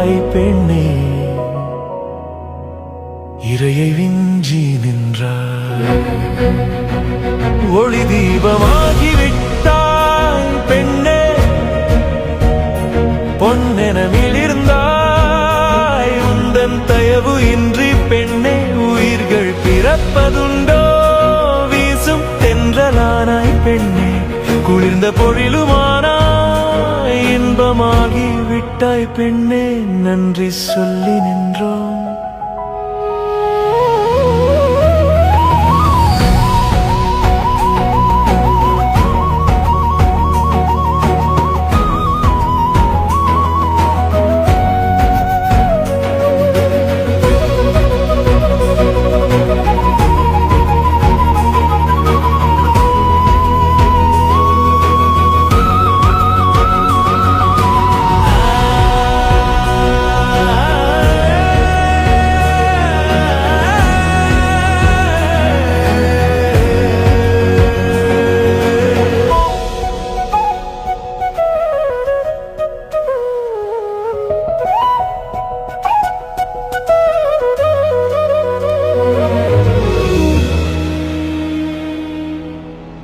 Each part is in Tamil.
விட்டாய் பெண்ணே, இரையை விஞ்சி நின்றாய். ஒளி தீபமாகி விட்டாய் பெண்ணே, பொன்னென மிளிர்ந்தாய். உந்தன் தயவு இன்றி பெண்ணே உயிர்கள் பிறப்பதுண்டோ? வீசும் தென்றலானாய் பெண்ணே, குளிர்ந்த பொழிலுமானாய். இன்பமாகி விட்டாய் பெண்ணே, நன்றி சொல்லி நின்றோம்.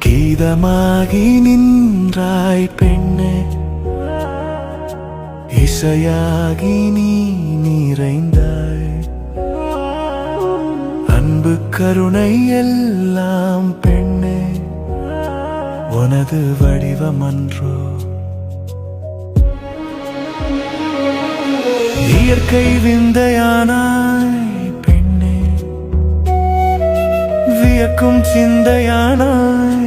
கீதமாகி நின்றாய் பெண்ணே, இசையாகி நீ நிறைந்தாய். அன்பு கருணை எல்லாம் பெண்ணே, உனது வடிவமன்றோ? இயற்கை விந்தையானாய் பெண்ணே, வியக்கும் சிந்தையானாய்.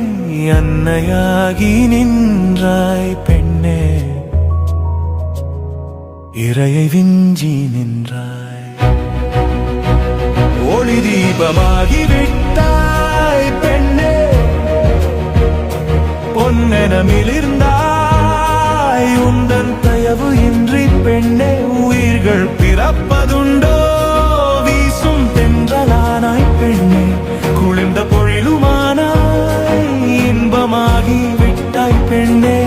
அன்னையாகி நின்றாய் பெண்ணே, இரையை விஞ்சி நின்றாய். ஒளி தீபமாகி விட்டாய் பெண்ணே, பொன்னென மிளிர்ந்தாய். உந்தன் தயவு இன்றி பெண்ணே உயிர்கள் பிறப்பதுண்டோ? வீசும் தென்றலானாய் பெண்ணே, குளிர்ந்த பொழிலுமானாய். இன்பமாகி விட்டாய் பெண்ணே,